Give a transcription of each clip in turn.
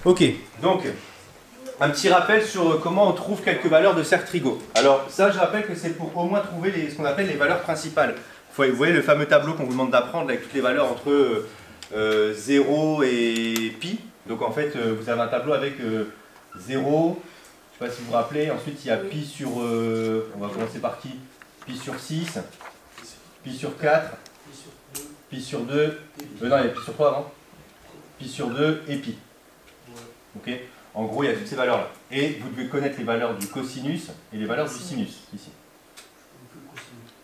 Ok, donc un petit rappel sur comment on trouve quelques valeurs de cercle Trigo. Alors ça, je rappelle que c'est pour au moins trouver ce qu'on appelle les valeurs principales. Vous voyez le fameux tableau qu'on vous demande d'apprendre avec toutes les valeurs entre 0 et pi. Donc en fait, vous avez un tableau avec 0, je ne sais pas si vous vous rappelez, ensuite il y a pi sur, on va commencer par qui? Pi sur 6, pi sur 4, pi sur 2, non il y a pi sur 3 avant, pi sur 2 et pi. Ok. En gros, il y a toutes ces valeurs-là. Et vous devez connaître les valeurs du cosinus et les valeurs du sinus, ici.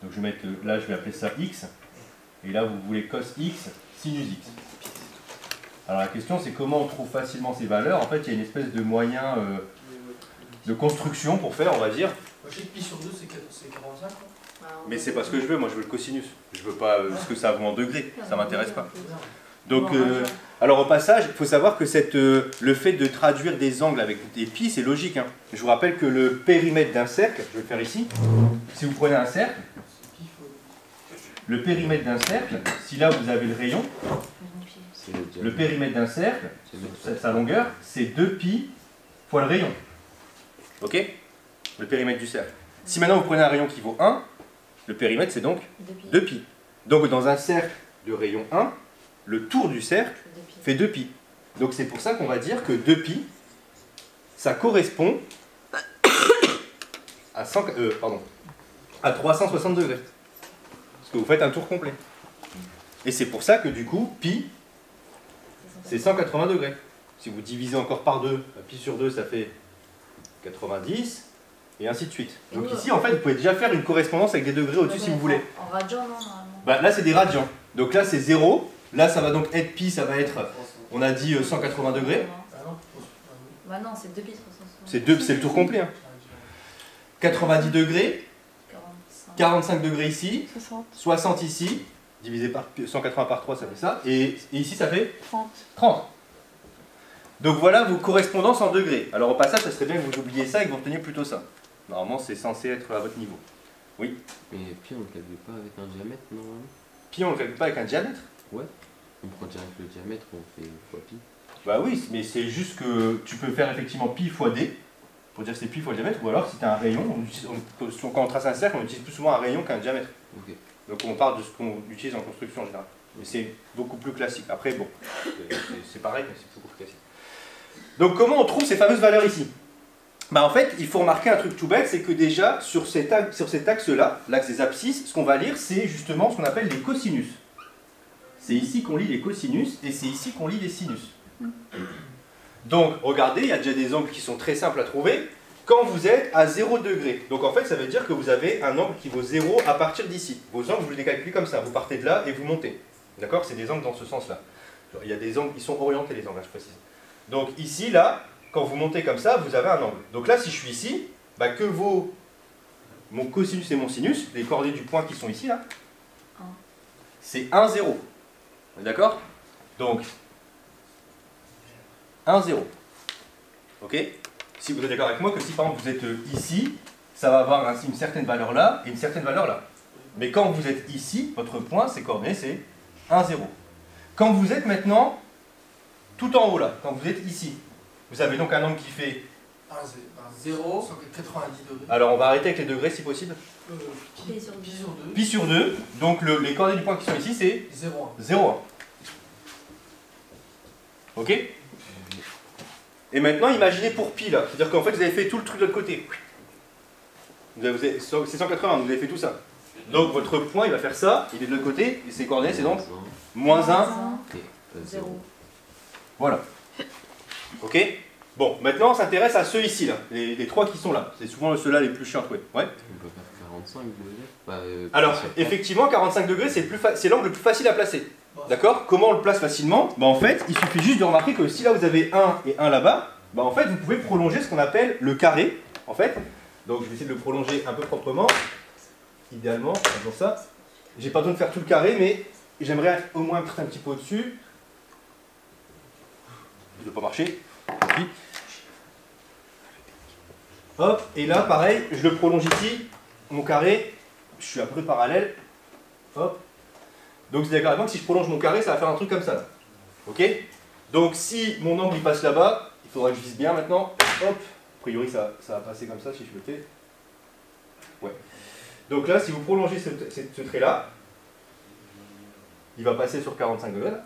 Donc je vais mettre, là je vais appeler ça x, et là vous voulez cos x, sinus x. Alors la question c'est comment on trouve facilement ces valeurs. En fait, il y a une espèce de moyen de construction pour faire, on va dire. Moi je sais que pi sur 2 c'est 45. Mais c'est pas ce que je veux, moi je veux le cosinus. Je veux pas ce que ça vaut en degrés, ça m'intéresse pas. Donc, alors au passage, il faut savoir que le fait de traduire des angles avec des pi, c'est logique. Hein. Je vous rappelle que le périmètre d'un cercle, je vais le faire ici, si vous prenez un cercle, le périmètre d'un cercle, si là vous avez le rayon, le périmètre d'un cercle, sa longueur, c'est 2pi fois le rayon. Ok? Le périmètre du cercle. Si maintenant vous prenez un rayon qui vaut 1, le périmètre c'est donc 2pi. Donc dans un cercle de rayon 1, le tour du cercle fait 2pi. Donc c'est pour ça qu'on va dire que 2pi, ça correspond à, 360 degrés. Parce que vous faites un tour complet. Et c'est pour ça que du coup, pi, c'est 180 degrés. Si vous divisez encore par 2, pi sur 2, ça fait 90, et ainsi de suite. Donc ici, en fait, vous pouvez déjà faire une correspondance avec des degrés au-dessus si vous voulez. En radians, non, normalement. Bah, là, c'est des radians. Donc là, c'est 0. Là, ça va donc être pi, ça va être, on a dit 180 degrés. Bah non, c'est 2 pi 360. C'est le tour complet. Hein. 90 degrés, 45 degrés ici, 60 ici, divisé par 180 par 3, ça fait ça. Et ici, ça fait 30. Donc voilà vos correspondances en degrés. Alors au passage, ça serait bien que vous oubliez ça et que vous reteniez plutôt ça. Normalement, c'est censé être à votre niveau. Oui. Mais pi, on ne le calcule pas avec un diamètre, normalement? Pi, on ne le calcule pas avec un diamètre? Ouais. On prend direct le diamètre, on fait fois pi. Bah oui, mais c'est juste que tu peux faire effectivement pi fois d, pour dire que c'est pi fois le diamètre, ou alors si tu as un rayon, quand on trace un cercle, on utilise plus souvent un rayon qu'un diamètre. Okay. Donc on parle de ce qu'on utilise en construction en général. Mais c'est beaucoup plus classique. Après, bon, c'est pareil, mais c'est beaucoup plus classique. Donc comment on trouve ces fameuses valeurs ici? Bah en fait, il faut remarquer un truc tout bête, c'est que déjà, sur cet axe-là, l'axe des abscisses, ce qu'on va lire, c'est justement ce qu'on appelle les cosinus. C'est ici qu'on lit les cosinus, et c'est ici qu'on lit les sinus. Donc, regardez, il y a déjà des angles qui sont très simples à trouver. Quand vous êtes à 0 degré, donc en fait, ça veut dire que vous avez un angle qui vaut 0 à partir d'ici. Vos angles, vous les calculez comme ça, vous partez de là et vous montez. D'accord? C'est des angles dans ce sens-là. Il y a des angles qui sont orientés, les angles, je précise. Donc ici, là, quand vous montez comme ça, vous avez un angle. Donc là, si je suis ici, bah, que vaut mon cosinus et mon sinus, les coordonnées du point qui sont ici, là, c'est 1, 0. D'accord? Donc, 1, 0. Ok? Si vous êtes d'accord avec moi que si par exemple vous êtes ici, ça va avoir ainsi une certaine valeur là et une certaine valeur là. Mais quand vous êtes ici, votre point, ses coordonnées, c'est 1, 0. Quand vous êtes maintenant tout en haut là, quand vous êtes ici, vous avez donc un angle qui fait 0, 190 degrés. Alors on va arrêter avec les degrés si possible. Pi sur 2. Pi sur 2, donc les coordonnées du point qui sont ici, c'est 0,1. Ok? Et maintenant, imaginez pour pi là, c'est-à-dire qu'en fait vous avez fait tout le truc de l'autre côté. C'est 180, vous avez fait tout ça. Donc votre point il va faire ça, il est de l'autre côté, et ses coordonnées c'est donc moins 1, 0. Voilà. Ok? Bon, maintenant on s'intéresse à ceux ici là, les trois qui sont là. C'est souvent ceux-là les plus chiants à trouver. Ouais. On peut faire 45 degrés. Alors, effectivement, 45 degrés c'est l'angle le plus facile à placer. D'accord? Comment on le place facilement? Bah, en fait, il suffit juste de remarquer que si là vous avez 1 et 1 là-bas, bah, en fait, vous pouvez prolonger ce qu'on appelle le carré. En fait, donc je vais essayer de le prolonger un peu proprement. Idéalement, faisons ça. J'ai pas besoin de faire tout le carré, mais j'aimerais au moins mettre un petit peu au-dessus. Ça ne doit pas marcher. Hop, et là, pareil, je le prolonge ici. Mon carré, je suis à peu près parallèle. Hop. Donc, c'est d'accord avec moi que si je prolonge mon carré, ça va faire un truc comme ça. Là. Ok? Donc si mon angle il passe là-bas, il faudra que je vise bien maintenant. Hop, a priori ça va passer comme ça si je le fais. Ouais. Donc là, si vous prolongez ce trait-là, il va passer sur 45 degrés. Là.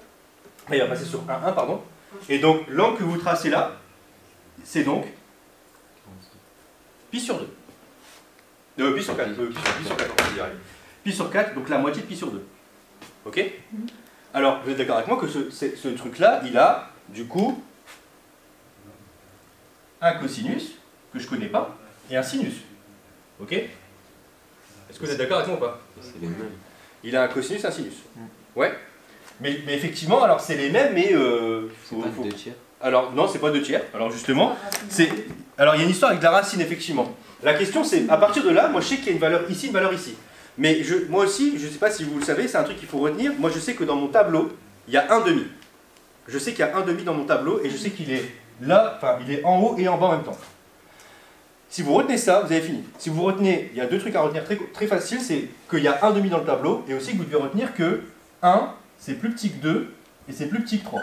Il va passer sur 1,1, pardon. Et donc l'angle que vous tracez là, c'est donc pi sur 2. Pi sur 4. Pi sur 4, on va dire. Pi sur 4, donc la moitié de pi sur 2. Ok? Alors, vous êtes d'accord avec moi que ce truc-là, il a, du coup, un cosinus, que je ne connais pas, et un sinus. Ok? Est-ce que vous êtes d'accord avec moi ou pas? C'est les mêmes. Il a un cosinus et un sinus. Ouais. Mais effectivement, alors c'est les mêmes, mais... C'est pas 2 tiers. Alors, non, c'est pas 2 tiers. Alors, justement, c'est... Alors, il y a une histoire avec la racine, effectivement. La question, c'est, à partir de là, moi, je sais qu'il y a une valeur ici. Mais moi aussi, je ne sais pas si vous le savez, c'est un truc qu'il faut retenir. Moi, je sais que dans mon tableau, il y a un demi. Je sais qu'il y a un demi dans mon tableau, et je sais qu'il est là, enfin, il est en haut et en bas en même temps. Si vous retenez ça, vous avez fini. Si vous retenez, il y a deux trucs à retenir très faciles, c'est qu'il y a un demi dans le tableau, et aussi que vous devez retenir que 1, c'est plus petit que 2, et c'est plus petit que 3.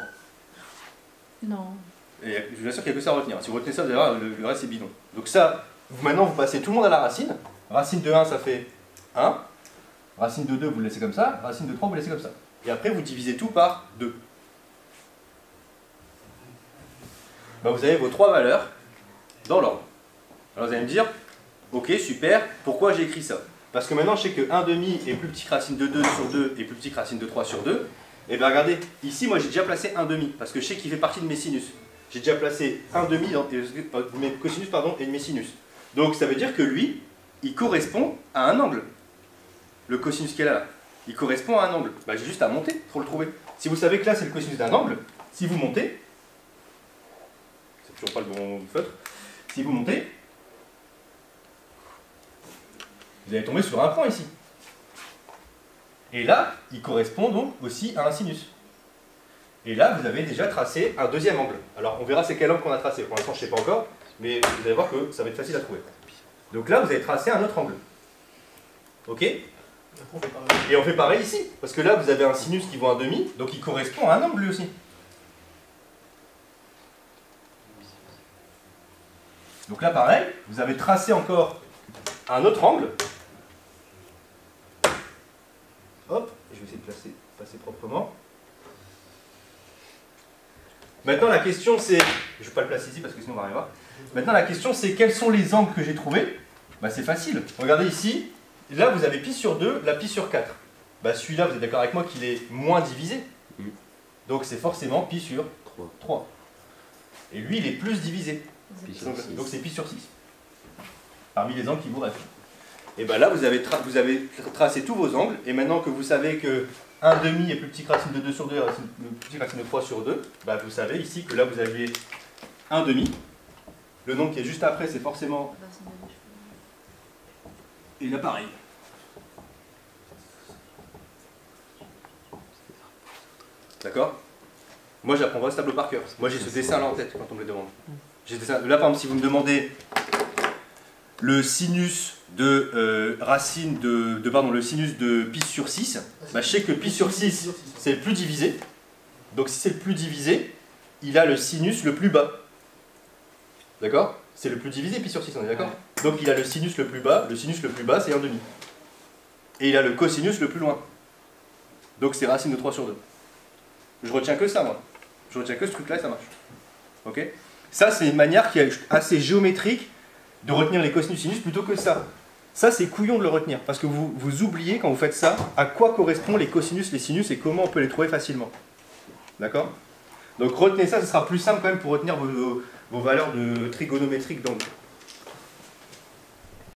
Non. Et je vous assure qu'il n'y a que ça à retenir. Si vous retenez ça, vous allez voir, le reste c'est bidon. Donc ça, maintenant vous passez tout le monde à la racine. Racine de 1, ça fait 1. Racine de 2, vous le laissez comme ça. Racine de 3, vous le laissez comme ça. Et après, vous divisez tout par 2. Ben, vous avez vos 3 valeurs dans l'ordre. Alors vous allez me dire, ok, super, pourquoi j'ai écrit ça? Parce que maintenant je sais que 1 demi est plus petit que racine de 2 sur 2 et plus petit que racine de 3 sur 2. Et bien regardez, ici moi j'ai déjà placé 1 demi, parce que je sais qu'il fait partie de mes sinus. J'ai déjà placé 1 demi dans mes cosinus et de mes sinus. Donc ça veut dire que lui, il correspond à un angle. Le cosinus qu'il a là, il correspond à un angle. Ben, j'ai juste à monter pour le trouver. Si vous savez que là c'est le cosinus d'un angle, si vous montez, c'est toujours pas le bon feutre, si vous montez, vous allez tomber sur un point ici. Et là, il correspond donc aussi à un sinus. Et là, vous avez déjà tracé un deuxième angle. Alors, on verra c'est quel angle qu'on a tracé. Pour l'instant, je ne sais pas encore, mais vous allez voir que ça va être facile à trouver. Donc là, vous avez tracé un autre angle. Ok? Et on fait pareil ici. Parce que là, vous avez un sinus qui vaut un demi, donc il correspond à un angle lui aussi. Donc là, pareil, vous avez tracé encore un autre angle. Hop, je vais essayer de passer proprement. Maintenant la question c'est, je ne vais pas le placer ici parce que sinon on va rien voir. Maintenant la question c'est quels sont les angles que j'ai trouvés? Bah, c'est facile. Regardez ici, là vous avez pi sur 2, là pi sur 4. Bah, celui-là vous êtes d'accord avec moi qu'il est moins divisé. Donc c'est forcément pi sur 3. Et lui il est plus divisé. Donc c'est pi sur 6. Parmi les angles qui vous restent. Et bien là, vous avez tracé tous vos angles, et maintenant que vous savez que 1 demi est plus petit que racine de 2 sur 2 et plus petit que racine de 3 sur 2, ben vous savez ici que là vous aviez 1 demi. Le nombre qui est juste après, c'est forcément... Et là pareil. D'accord? Moi j'apprends pas ce tableau par cœur. Moi j'ai ce dessin là en tête quand on me le demande. Là par exemple, si vous me demandez le sinus de racine le sinus de pi sur 6, bah, je sais que pi sur 6 c'est le plus divisé. Donc si c'est le plus divisé, il a le sinus le plus bas. D'accord? C'est le plus divisé pi sur 6, on est d'accord? Donc il a le sinus le plus bas c'est 1 demi. Et il a le cosinus le plus loin. Donc c'est racine de 3 sur 2. Je retiens que ça moi. Je retiens que ce truc là et ça marche. Ok? Ça c'est une manière qui est assez géométrique de retenir les cosinus sinus plutôt que ça. Ça, c'est couillon de le retenir, parce que vous oubliez, quand vous faites ça, à quoi correspondent les cosinus, les sinus, et comment on peut les trouver facilement. D'accord? Donc retenez ça, ce sera plus simple quand même pour retenir vos valeurs de trigonométriques d'angle.